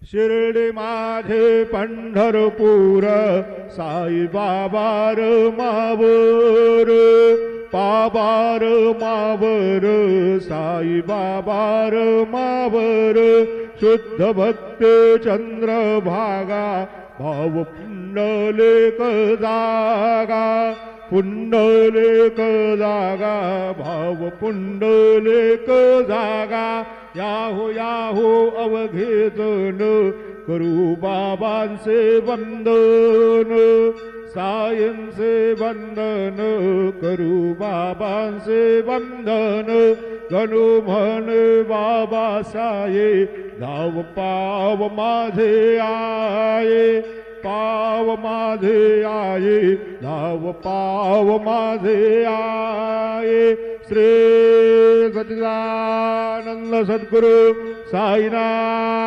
शिर्डी माझे पंढरपूर साई बाबार मावर पाबार मावर साई बाबार मावर शुद्ध भक्त चंद्रभागा भाव पुंडलिक जागा पुंडलिक जागा भाव पुंडलिक जागा याहो याहो अवघेजन करू बाबांचे वंदन सायंचे वंदन करू बाबांचे वंदन गणू म्हण बाबा साये धाव पाव माझे आये पाव माझे आये धाव पाव माझे आये श्री सच्चिदानंद सद्गुरु साईनाथ।